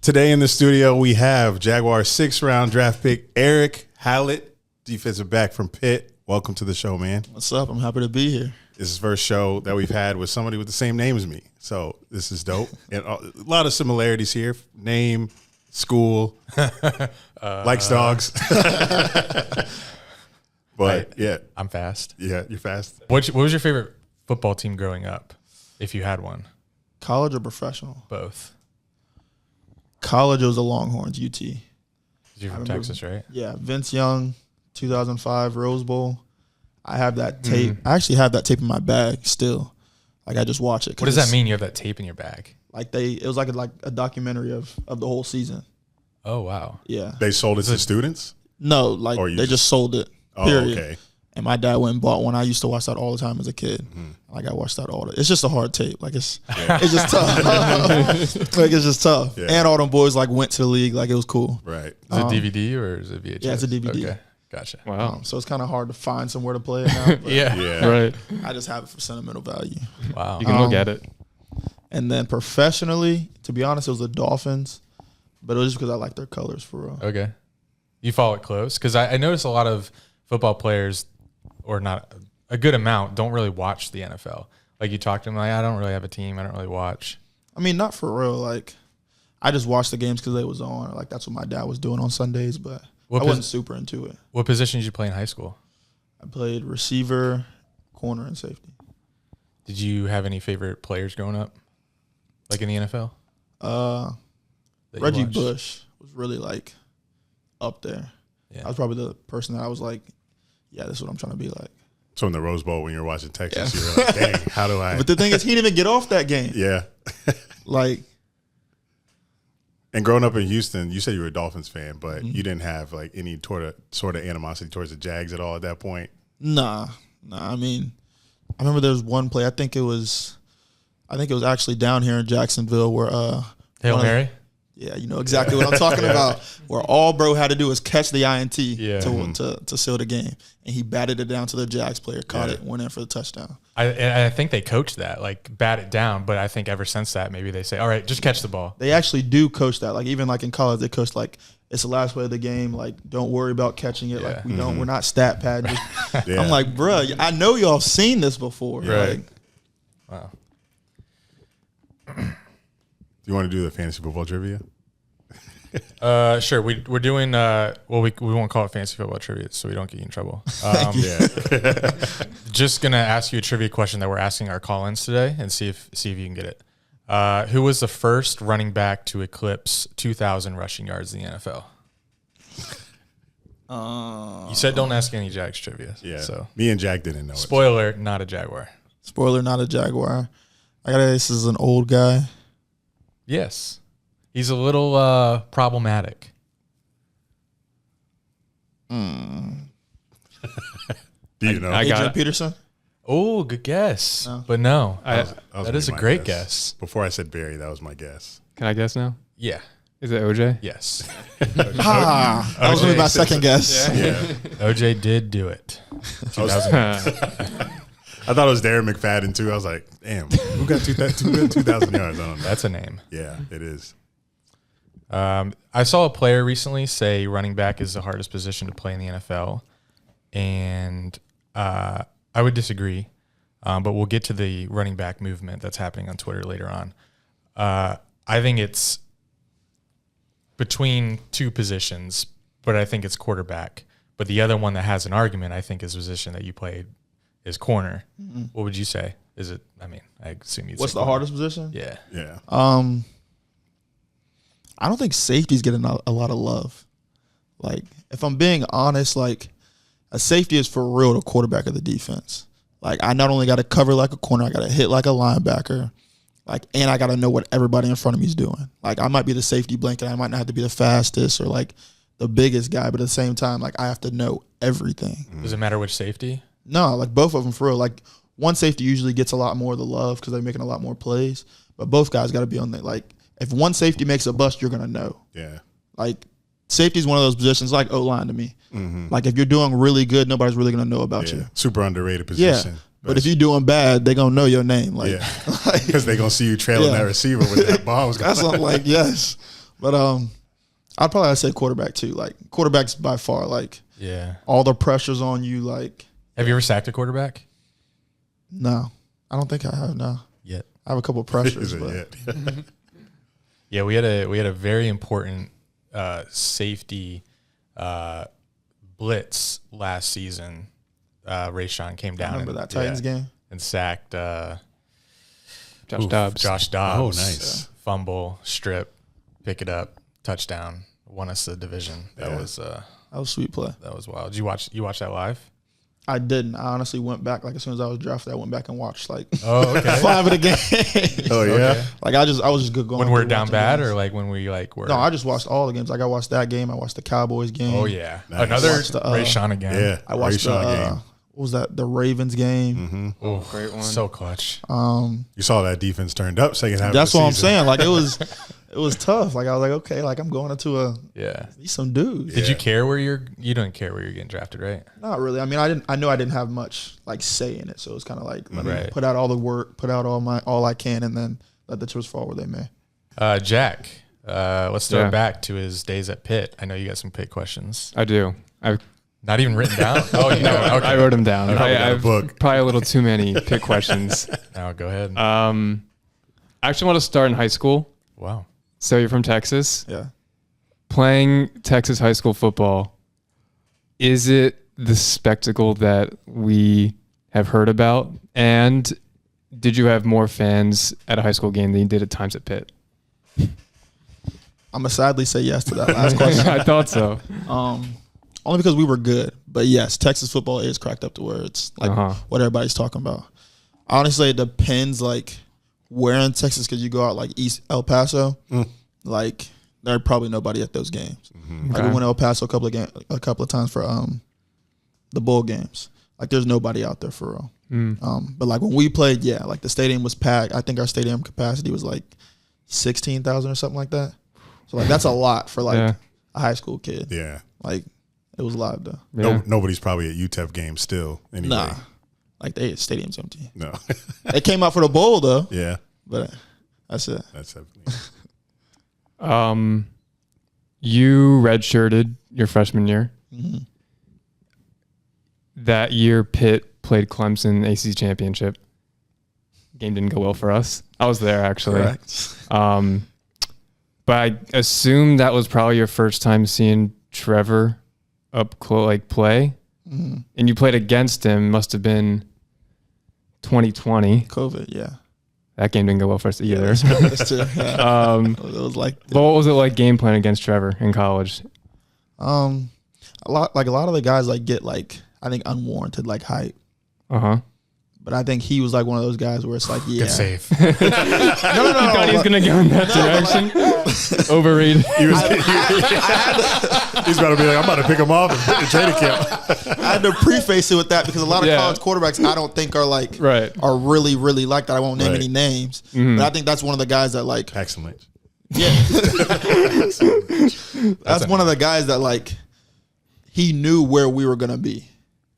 Today in the studio, we have Jaguars 6th-round draft pick Erick Hallett, defensive back from Pitt. Welcome to the show, man. What's up? I'm happy to be here. This is the first show that we've had with somebody with the same name as me. So this is dope. And a lot of similarities here. Name, school, likes dogs. But, yeah. I'm fast. Yeah, you're fast. What was your favorite football team growing up, if you had one? College or professional? Both. College, it was the Longhorns, UT. You're from Texas, right? Yeah, Vince Young, 2005 Rose Bowl. I have that tape. I actually have that tape in my bag still. Like, I just watch it. What does that mean, you have that tape in your bag? Like, it was like a documentary of the whole season. Oh, wow. Yeah. They sold it to students? No, like, they just sold it, period. Oh, okay. And my dad went and bought one. I used to watch that all the time as a kid. Like, I watched that all the. It's just a hard tape. Like, it's just tough. Like, it's just tough. Yeah. And all them boys like went to the league. Like, it was cool. Right. Is it DVD or is it VHS? Yeah, it's a DVD. Okay, gotcha. Wow. So it's kind of hard to find somewhere to play it now. But Yeah. Right. I just have it for sentimental value. Wow. You can look at it. And then professionally, to be honest, it was the Dolphins. But it was just because I like their colors for real. Okay. You follow it close? Because I notice a lot of football players, or not a good amount, don't really watch the NFL. Like, you talk to them, like, I don't really have a team. I don't really watch. I mean, not for real. Like, I just watched the games because they was on. Like, that's what my dad was doing on Sundays, but I wasn't super into it. What position did you play in high school? I played receiver, corner, and safety. Did you have any favorite players growing up, like in the NFL? Reggie Bush was really, like, up there. Yeah. I was probably the person that I was like, yeah, this is what I'm trying to be like. So in the Rose Bowl when you were watching Texas, you were like, dang, how do I? But the thing is, he didn't even get off that game. Yeah. Like. And growing up in Houston, you said you were a Dolphins fan, but you didn't have like any sort of animosity towards the Jags at all at that point? Nah. I mean, I remember there was one play. I think it was actually down here in Jacksonville where Hail Mary? Yeah, you know exactly what I'm talking about. Where all bro had to do was catch the INT to seal the game, and he batted it down to the Jags player, caught it, went in for the touchdown. I think they coached that, like, bat it down. But I think ever since that, maybe they say, all right, just catch the ball. They actually do coach that. Like, even like in college, they coach like it's the last play of the game. Like, don't worry about catching it. Like, we're not stat padding. I'm like, bro, I know y'all seen this before. Right. Like, Wow. Do you want to do the fantasy football trivia? Sure. We're doing we won't call it fantasy football trivia so we don't get you in trouble. Just gonna ask you a trivia question that we're asking our call-ins today and see if you can get it. Who was the first running back to eclipse 2,000 rushing yards in the NFL? You said don't ask any Jags trivia. Yeah. So me and Jack didn't know it. Spoiler, not a Jaguar. Spoiler, not a Jaguar. I gotta say, this is an old guy. Yes. He's a little problematic. Do you know? Adrian Peterson? Oh, good guess. No. But no. That is a great guess. Before I said Barry, that was my guess. Can I guess now? Yeah. Is it OJ? Yes. That was going to be my second guess. Yeah. OJ did do it. I thought it was Darren McFadden too. I was like, damn, who got 2,000 yards? I don't know. That's a name. Yeah, it is. I saw a player recently say running back is the hardest position to play in the NFL, and I would disagree, but we'll get to the running back movement that's happening on Twitter later on. I think it's between two positions, but I think it's quarterback. But the other one that has an argument, I think, is the position that you played is corner. Mm-hmm. What would you say? Is it? I mean, I assume you'd. What's say the corner. hardest position? Yeah. Yeah. I don't think safety's getting a lot of love. Like, if I'm being honest, like, a safety is for real the quarterback of the defense. Like, I not only got to cover like a corner, I got to hit like a linebacker, like, and I got to know what everybody in front of me is doing. Like, I might be the safety blanket. I might not have to be the fastest or, like, the biggest guy, but at the same time, like, I have to know everything. Does it matter which safety? No, like, both of them for real. Like, one safety usually gets a lot more of the love because they're making a lot more plays, but both guys got to be on there. Like, if one safety makes a bust, you're going to know. Yeah. Like, safety is one of those positions like O-line to me. Mm-hmm. Like, if you're doing really good, nobody's really going to know about you. Super underrated position. Yeah. But if you're doing bad, they're going to know your name. Like, because they're going to see you trailing that receiver with that ball. That's what I'm like, yes. But I'd probably say quarterback too. Like quarterback's by far like all the pressure's on you. Like, have you ever sacked a quarterback? No, I don't think I have. No, Yet. I have a couple of pressures, but yeah, we had a very important safety blitz last season. Rayshawn came down. Remember that Titans game and sacked Josh Dobbs. Josh Dobbs. Oh, nice. Fumble, strip, pick it up, touchdown, won us the division. That was that was a sweet play. that was wild. Did you watch that live? I didn't. I honestly went back. Like as soon as I was drafted, I went back and watched like Oh, okay. 5 of the games. Oh, yeah. Okay. Like I was just good going. When we're through down watching bad, games. or like when we like were. No, I just watched all the games. Like I watched that game. I watched the Cowboys game. Oh yeah, Nice. another Watched the, Rayshawn again. Yeah. I watched the Rayshawn game. what was that? The Ravens game. Oh, Great one. So clutch. You saw that defense turned up second half. That's of the what I'm season. saying. Like it was tough. Like I was like, okay, like I'm going into Yeah. these some dudes. Did you care where you didn't care where you're getting drafted, right? Not really. I mean, I knew I didn't have much like say in it, so it was kind of like let me Right. put out all the work, put out all I can, and then let the chips fall where they may. Jack, let's throw Yeah. it back to his days at Pitt. I know you got some Pitt questions. I do. Not even written down? Oh, you know. Okay. I wrote them down. probably got a I've book. probably a little too many pick questions. Now go ahead. I actually want to start in high school. Wow. So you're from Texas. Yeah. Playing Texas high school football, is it the spectacle that we have heard about? And did you have more fans at a high school game than you did at times at Pitt? I'm gonna sadly say yes to that last question. I thought so. Only because we were good. But yes, Texas football is cracked up to where it's like Uh-huh. what everybody's talking about. Honestly, it depends like where in Texas, because you go out like East El Paso, like there probably nobody at those games. Like we Okay. went to El Paso a couple of times for the bowl games. Like there's nobody out there for real. But like when we played, yeah, like the stadium was packed. I think our stadium capacity was like 16,000 or something like that. So like that's a lot for like Yeah. a high school kid. Yeah. Like it was live though. Yeah. Nobody's probably at UTEP games still. Anyway. Nah, like the stadium's empty. No. They came out for the bowl though, Yeah. but that's it. That's definitely. You redshirted your freshman year. Mm-hmm. That year, Pitt played Clemson ACC championship. Game didn't go well for us. I was there actually. Correct. But I assume that was probably your first time seeing Trevor up close, like play, and you played against him. Must have been 2020. COVID, yeah. That game didn't go well for us either. That's true. Yeah. It was like But what was it like game playing against Trevor in college? a lot of the guys like get like I think unwarranted like hype. But I think he was like one of those guys where it's like, yeah. Good save. No, You thought he was gonna go in that direction? Overrated. He was, he's about to be like, I'm about to pick him off and put the training camp. I had to preface it with that because a lot of Yeah. college quarterbacks I don't think are like Right. are really, really like that. I won't name Right. any names. But I think that's one of the guys that like Paxton Lynch. yeah. That's one of the guys that like he knew where we were gonna be.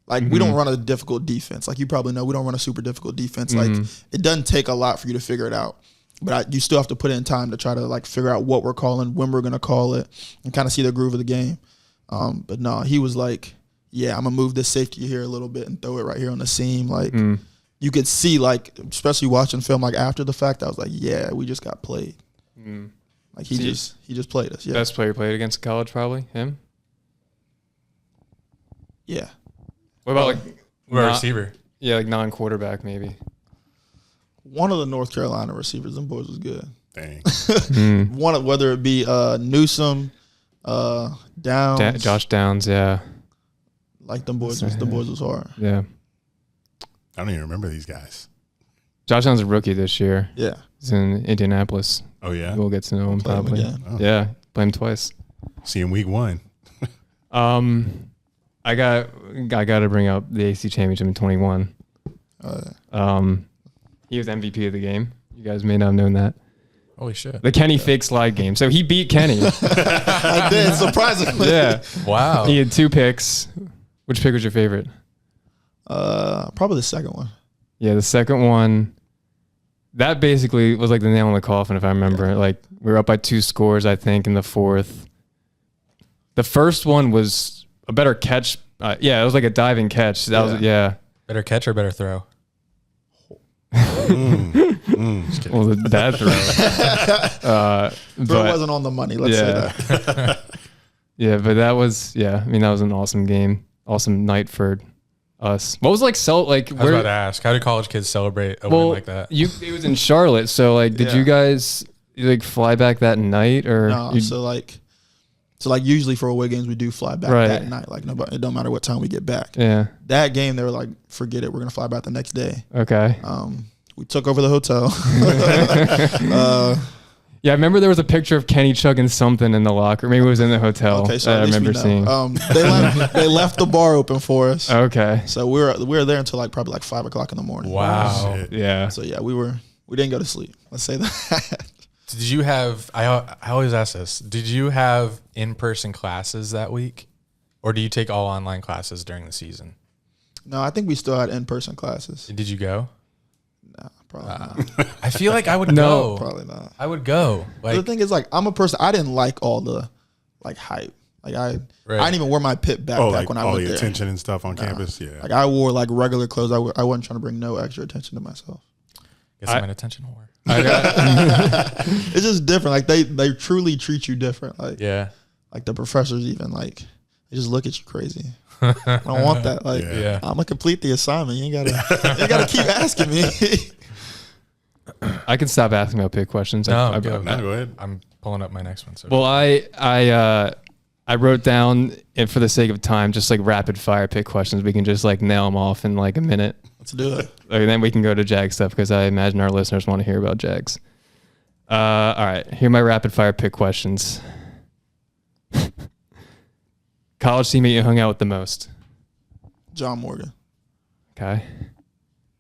Like we don't run a difficult defense. Like you probably know, we don't run a super difficult defense. Like it doesn't take a lot for you to figure it out. But you still have to put in time to try to like figure out what we're calling, when we're gonna call it, and kind of see the groove of the game. But no, he was like, yeah, I'm gonna move this safety here a little bit and throw it right here on the seam. Like you could see, like especially watching film, like after the fact, I was like, yeah, we just got played. Like he just played us. Yeah, Best player you played against in college, probably him. yeah. What about like We're a not- receiver. Yeah, like non-quarterback maybe. One of the North Carolina receivers, them boys was good. Dang. One of, whether it be Newsome, Downs, Josh Downs, yeah. like them boys was hard. Yeah. I don't even remember these guys. Josh Downs is a rookie this year. Yeah. He's in Indianapolis. Oh, yeah? We'll get to know him Play him probably. again. Oh. Yeah, play him twice. See him week 1. I got to bring up the AC championship in 21. He was MVP of the game. You guys may not have known that. Holy shit. The Kenny fake slide game. So he beat Kenny. I did, surprisingly. Yeah. Wow. He had 2 picks. Which pick was your favorite? Probably the second one. Yeah, the second one. that basically was like the nail in the coffin, if I remember. Like we were up by 2 scores, I think, in the fourth. The first one was a better catch. It was like a diving catch. That was Better catch or better throw? Just kidding. Well, that throw. But it wasn't on the money. Let's say that. Yeah, but that was that was an awesome game, awesome night for us. What was like I was about to ask, how do college kids celebrate a win like that? It was in Charlotte, so like, did you guys like fly back that night or? No, so usually for away games we do fly back that night. Like nobody, it don't matter what time we get back. Yeah. That game they were like, forget it, we're gonna fly back the next day. Okay. We took over the hotel. Yeah, I remember there was a picture of Kenny chugging something in the locker. Maybe it was in the hotel. Okay, so I remember seeing. They left the bar open for us. Okay. So we were there until probably 5 o'clock in the morning. Wow. Shit. Yeah. So yeah, we didn't go to sleep. Let's say that. Did you have? I always ask this. Did you have in-person classes that week, or do you take all online classes during the season? No, I think we still had in-person classes. Did you go? No, probably not. I feel like I would go. Probably not. I would go. Like, the thing is, I'm a person. I didn't like all the hype. I didn't even wear my Pitt backpack when I went there. All the attention and stuff on campus. Yeah. I wore regular clothes. I wasn't trying to bring no extra attention to myself. Guess I'm an attention whore. It's just different. They truly treat you different. Like the professors even they just look at you crazy. I don't want that. I'm gonna complete the assignment. You ain't gotta keep asking me. I can stop asking about Pitt questions. Go ahead. I'm pulling up my next one. So well, I wrote down, and for the sake of time, just rapid fire Pitt questions. We can just nail them off in a minute. Let's do it. And then we can go to Jag stuff because I imagine our listeners want to hear about Jags. All right, here are my rapid fire Pitt questions. College teammate you hung out with the most? John Morgan. Okay.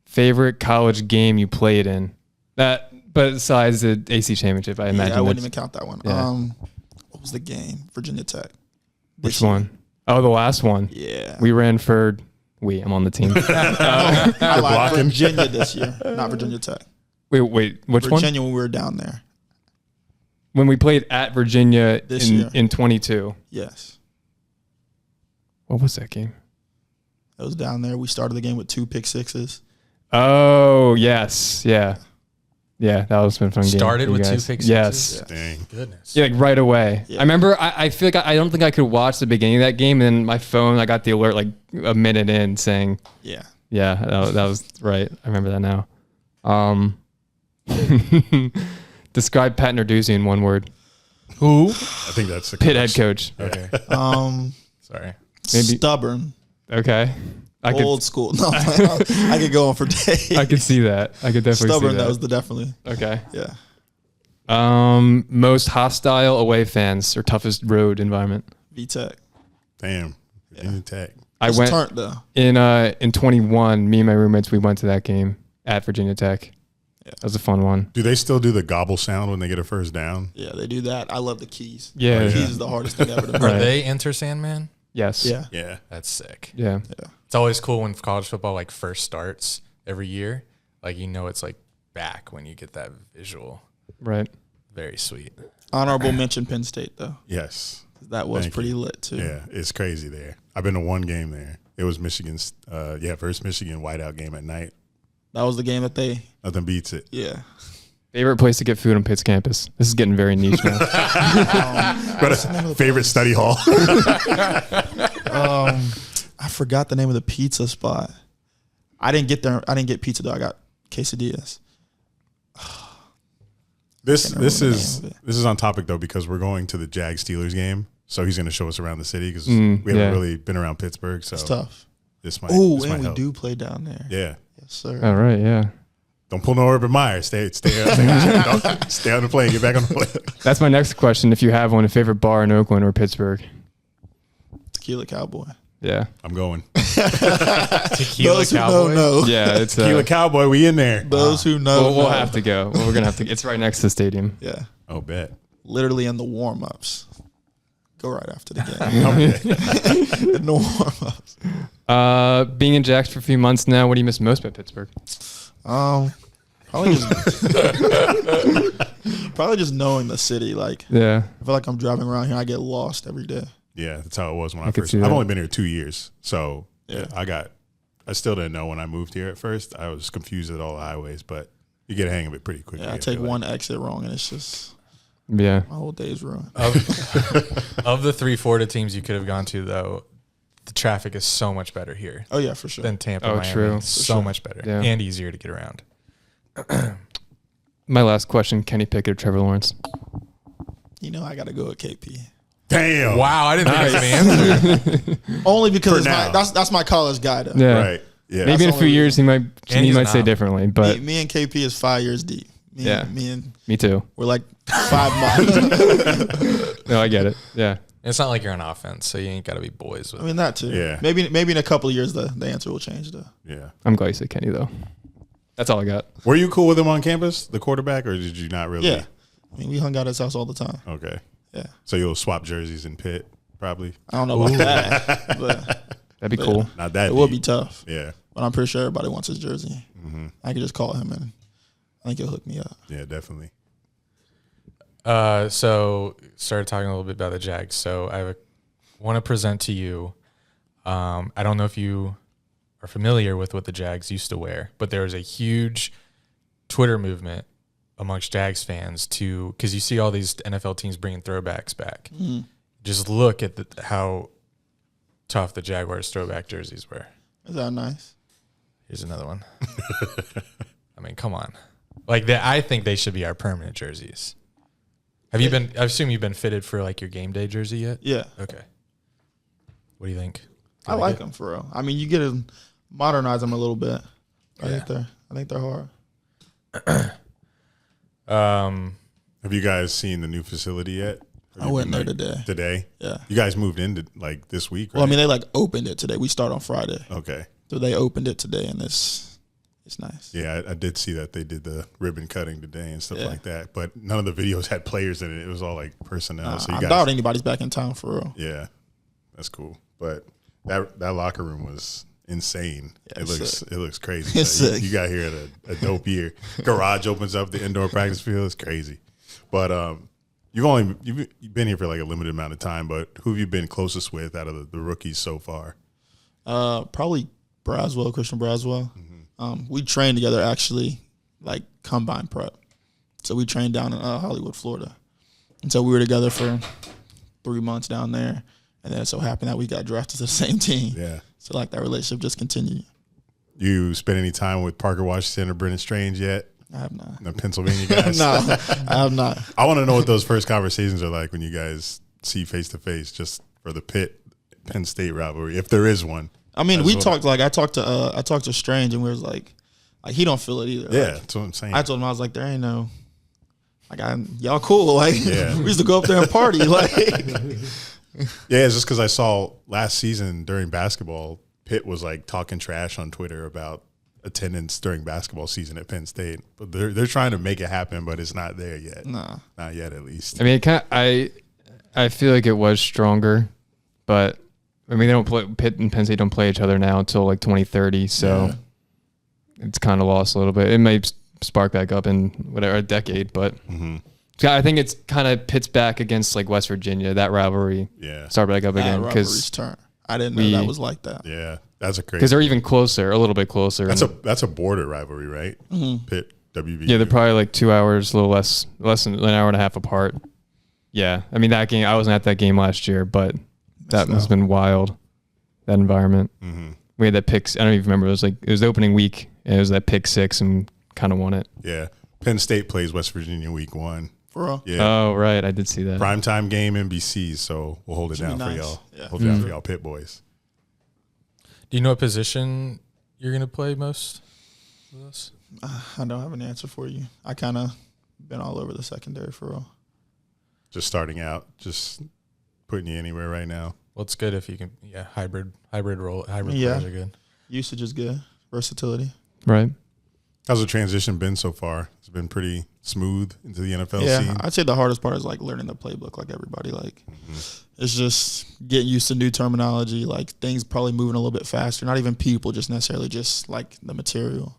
Favorite college game you played in? But besides the AC championship, I imagine. I wouldn't even count that one. Yeah. What was the game? Virginia Tech. Which one? Oh, the last one. Yeah. We ran for. I'm on the team. I lied. Virginia this year, not Virginia Tech. Wait, which one? Virginia when we were down there. When we played at Virginia this year. In 22. Yes. What was that game? It was down there. We started the game with 2 pick sixes. Oh, yes. Yeah. Yeah, that was been a fun game. Started with 2 pick sixes? Yes. Yeah. Dang. Goodness. Yeah, right away. Yeah. I remember I feel I don't think I could watch the beginning of that game, and then my phone, I got the alert a minute in saying, Yeah, that was right. I remember that now. Describe Pat Narduzzi in one word. Who? I think that's the Pitt head coach. Okay. Sorry. Maybe. Stubborn. Okay. Old school. No, I could go on for days. I could see that. I could definitely Stubborn, see that. that was definitely. Okay. Yeah. Most hostile away fans or toughest road environment? VTech. Damn. Virginia Tech. I went turnt, though. in 21. Me and my roommates, we went to that game at Virginia Tech. Yeah. That was a fun one. Do they still do the gobble sound when they get a first down? Yeah, they do that. I love the keys. Yeah. The keys is the hardest thing ever to Are play. they Enter Sandman? Yes. Yeah. Yeah. That's sick. Yeah. It's always cool when college football first starts every year. It's back when you get that visual. Right. Very sweet. Honorable mention Penn State, though. Yes. That was pretty lit, too. Yeah, it's crazy there. I've been to one game there. It was Michigan's, first Michigan whiteout game at night. That was the game that they. Nothing beats it. Yeah. Favorite place to get food on Pitt's campus? This is getting very niche now. Favorite study hall? I forgot the name of the pizza spot. I didn't get there. I didn't get pizza, though. I got quesadillas. This is on topic, though, because we're going to the Jag-Steelers game. So he's going to show us around the city because we haven't really been around Pittsburgh. So it's tough. This might we help. do play down there. Yeah. Yes, sir. All right. Yeah. Don't pull no Urban Meyer. Stay on the plane. Get back on the plane. That's my next question. If you have one, a favorite bar in Oakland or Pittsburgh? Tequila Cowboy. Yeah. I'm going. Tequila Those who Cowboy? know. Yeah. It's Tequila Cowboy. We in there. Those who know. We'll know. have to go. We're gonna have to. It's right next to the stadium. Yeah. Oh, bet. Literally in the warm-ups. Go right after the game. In the warm-ups. Being in Jax for a few months now, what do you miss most about Pittsburgh? Probably just knowing the city. Like, Yeah. I feel like I'm driving around here. I get lost every day. Yeah, that's how it was when I could first. see I've that. only been here 2 years, so Yeah. I still didn't know when I moved here at first. I was confused at all the highways, but you get a hang of it pretty quickly. Yeah, I take one exit wrong, and it's just Yeah. my whole day's ruined. Of the 3 Florida teams you could have gone to, though, the traffic is so much better here Oh yeah, for sure. than Tampa. Oh, Miami. true. It's so much better Yeah. and easier to get around. My last question: Kenny Pickett or Trevor Lawrence? You know, I got to go with KP. Damn. Wow, I didn't think I could answer. Only because For it's now. that's my college guy though. Yeah. Right. Yeah. Maybe in a That's few only years he might he's an say op. differently, but Me and KP is 5 years deep. Yeah. Me and me too. we're like 5 months. No, I get it. Yeah. It's not like you're on offense, so you ain't got to be boys with I mean that too. Yeah. Maybe in a couple of years the answer will change though. Yeah. I'm glad you said Kenny though. That's all I got. Were you cool with him on campus, the quarterback, or did you not really? Yeah. I mean, we hung out at his house all the time. Okay. Yeah. So you'll swap jerseys in Pitt, probably. I don't know about that, but That'd be cool. Not that. it will deep. be tough. Yeah. But I'm pretty sure everybody wants his jersey. I can just call him and I think he'll hook me up. Yeah. Definitely. So started talking a little bit about the Jags. So I want to present to you. I don't know if you are familiar with what the Jags used to wear, but there was a huge Twitter movement amongst Jags fans because you see all these NFL teams bringing throwbacks back. Just look at how tough the Jaguars throwback jerseys were. Is that nice? Here's another one. I mean, come on. Like that, I think they should be our permanent jerseys. Have you been? I assume you've been fitted for like your game day jersey yet? Yeah. Okay. What do you think? I like them for real. I mean, you get to modernize them a little bit. Yeah. I think they're hard. Have you guys seen the new facility yet? Have I you went been there today. Today? Yeah. You guys moved into like this week, right? Well, I mean, they like opened it today. We start on Friday, Okay. so they opened it today, and it's nice. Yeah, I did see that they did the ribbon cutting today and stuff Yeah. like that. But none of the videos had players in it. It was all like personnel. So you I guys, doubt anybody's back in town for real. yeah, that's cool. But that locker room was insane. Yeah, it it's looks crazy. It's Like, sick. you got here at a dope year. Garage opens up the indoor practice field. It's crazy. But you've been here for like a limited amount of time. But who have you been closest with out of the rookies so far? Probably Christian Braswell. We trained together actually, like combine prep. So we trained down in Hollywood, Florida, and so we were together for 3 months down there, and then it so happened that we got drafted to the same team. Yeah. So like that relationship just continued. You spent any time with Parker Washington or Brendan Strange yet? I have not. The Pennsylvania guys? No, I have not. I want to know what those first conversations are like when you guys see face to face, just for the Penn State rivalry, if there is one. I mean, As we well. talked like I talked to Strange, and we was like he don't feel it either. Yeah, Like, that's what I'm saying. I told him I was like, there ain't no, like y'all cool. Like Yeah. we used to go up there and party. Like Yeah, it's just because I saw last season during basketball, Pitt was like talking trash on Twitter about attendance during basketball season at Penn State. But they're trying to make it happen, but it's not there yet. nah. Not yet, at least. I mean, I feel like it was stronger, but I mean, they don't play. Pitt and Penn State don't play each other now until like 2030, so it's kind of lost a little bit. It may spark back up in a decade, but I think it's kind of Pitt's back against like West Virginia. That rivalry Yeah, start back up again Rivalry's because turn. I didn't know that was like that. yeah, that's a crazy. they're even closer, a little bit closer. That's a border rivalry, right? Pitt, WVU. Yeah, they're probably like 2 hours, a little less than an hour and a half apart. Yeah, I mean that game. I wasn't at that game last year, but that must have been wild. That environment. We had that pick. I don't even remember. It was the opening week, and it was that pick 6, and kind of won it. Yeah, Penn State plays West Virginia week 1. For real. Yeah, Oh right, I did see that. primetime game NBC. So we'll hold it Should be down for nice. y'all. Yeah. Hold it down for y'all, Pitt boys. Do you know what position you're going to play most with us? I don't have an answer for you. I kind of been all over the secondary for real. Just starting out, just putting you anywhere right now. Well, it's good if you can. Yeah, hybrid roles are good. Usage is good. Versatility. Right. How's the transition been so far? It's been pretty smooth into the NFL Yeah, scene. I'd say the hardest part is like learning the playbook, like everybody. Like it's just getting used to new terminology, like things probably moving a little bit faster. Not even people, just necessarily just like the material.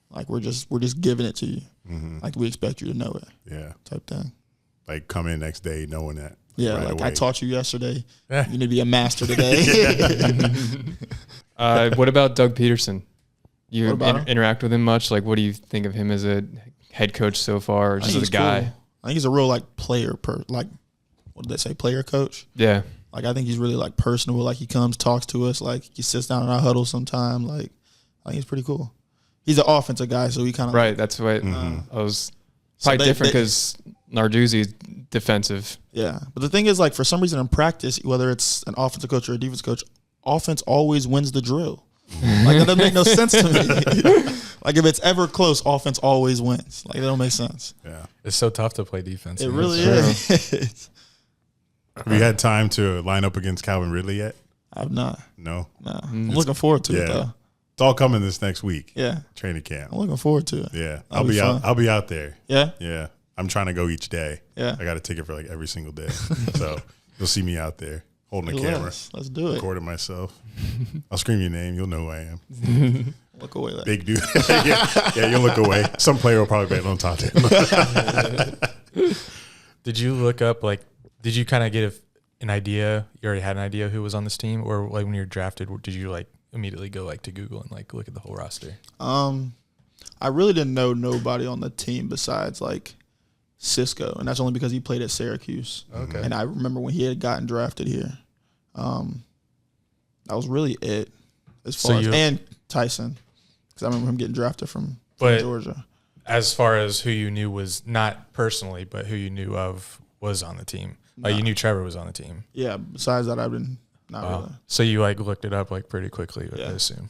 Like we're just giving it to you. Mm-hmm. Like we expect you to know it. Yeah. Type thing. Like come in next day knowing that. Yeah, right like away. I taught you yesterday. Yeah. You need to be a master today. What about Doug Peterson? You What about him? interact with him much? Like, what do you think of him as a head coach so far, or I just think as a he's guy? cool. I think he's a real like player like what did they say, player coach? Yeah. Like I think he's really like personable. Like he comes, talks to us. Like he sits down in our huddle sometime. Like I think he's pretty cool. He's an offensive guy, so he kind of Right. That's what I was probably different because Narduzzi's defensive. Yeah, but the thing is, like for some reason in practice, whether it's an offensive coach or a defense coach, offense always wins the drill. Like that doesn't make no sense to me. Like if it's ever close, offense always wins. Like that don't make sense. Yeah. It's so tough to play defense. It man. really It's is. Have you had time to line up against Calvin Ridley yet? I've not. No. No, I'm looking forward to it though. It's all coming this next week. Yeah, Training camp. I'm looking forward to it. Yeah. That'll be fun. I'll be out there. Yeah, Yeah. I'm trying to go each day. yeah. I got a ticket for like every single day. So you'll see me out there holding a camera, Let's do it. recording myself. I'll scream your name. You'll know who I am. Look away. Like. Big dude. yeah, you'll look away. Some player will probably bet on top of him. Did you look up, like, did you kind of get an idea? You already had an idea who was on this team? Or, like, when you were drafted, did you, like, immediately go, like, to Google and, like, look at the whole roster? I really didn't know nobody on the team besides like Cisco, and that's only because he played at Syracuse. Okay. And I remember when he had gotten drafted here. That was really it as far as and Tyson, because I remember him getting drafted from Georgia. As far as who you knew was not personally, but who you knew of was on the team. Like, you knew Trevor was on the team. Yeah. Besides that, I've been not really. So you, like, looked it up, like, pretty quickly, I Yeah. assume.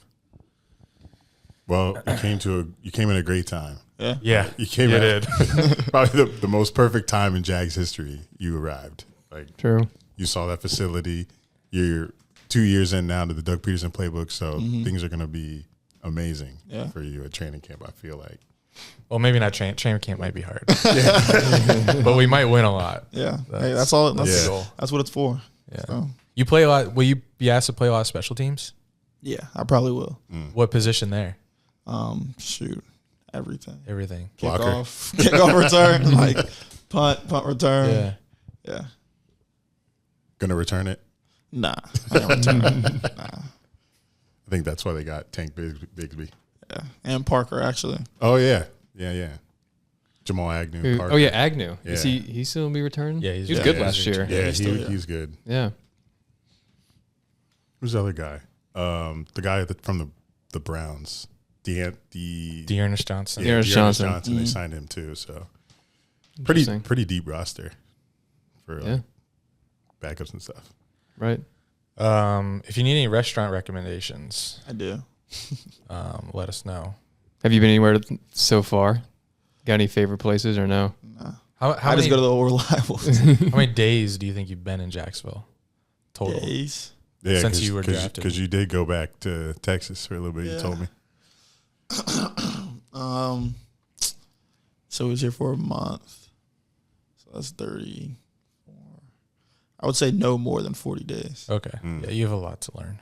Well, you came in a great time. Yeah. Yeah. You came You at did. probably the most perfect time in Jags history. You arrived. Like True. you saw that facility. You're 2 years in now to the Doug Peterson playbook, so things are going to be amazing for you at training camp. I feel like. Well, maybe not training camp might be hard. But we might win a lot. Yeah. Hey, that's all. That's, the goal. that's what it's for. Yeah. So, You play a lot. Will you be asked to play a lot of special teams? yeah, I probably will. What position there? Shoot, everything. Everything. Blocker. Kickoff return, like punt return. Yeah. Yeah. Gonna return it. Nah, I ain't return. Nah. I think that's why they got Tank Bigsby. Yeah, and Parker actually. Oh yeah. Jamal Agnew. Who- Parker. Oh yeah, Agnew. Yeah. Is he still be returned? Yeah, he was he's good back. last year. Yeah, he's still- he's good. Yeah. Who's the other guy? The guy from the Browns. Dearness Johnson. Yeah. Dearness Johnson. They signed him too. So Interesting. pretty deep roster for Yeah. backups and stuff. Right. If you need any restaurant recommendations, I do. let us know. Have you been anywhere so far? Got any favorite places or no? Nah. How I many, just go to the old reliables. how many days do you think you've been in Jacksonville total? Days. Yeah, Since you were drafted. because you did go back to Texas for a little bit. Yeah. You told me. So he was here for a month. So that's 34. I would say no more than 40 days. Okay. Yeah, you have a lot to learn.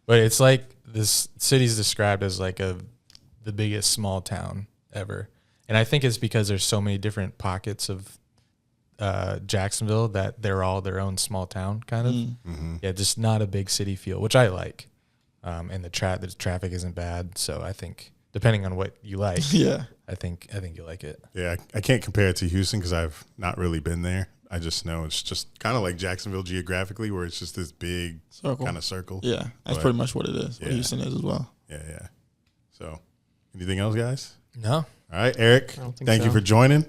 But it's like this city's described as like the biggest small town ever. And I think it's because there's so many different pockets of Jacksonville that they're all their own small town kind of. Yeah, just not a big city feel, which I like. And the traffic isn't bad, so I think depending on what you like, Yeah. I think you like it. Yeah, I can't compare it to Houston because I've not really been there. I just know it's just kind of like Jacksonville geographically, where it's just this big kind of circle. Yeah, that's But- pretty much what it is. What Yeah. Houston is as well. Yeah. So, anything else, guys? No. All right, Eric, I don't think thank you so. for joining.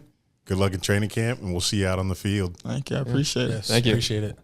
Good luck in training camp, and we'll see you out on the field. Thank you. I appreciate it. Yes, Thank you. Appreciate it.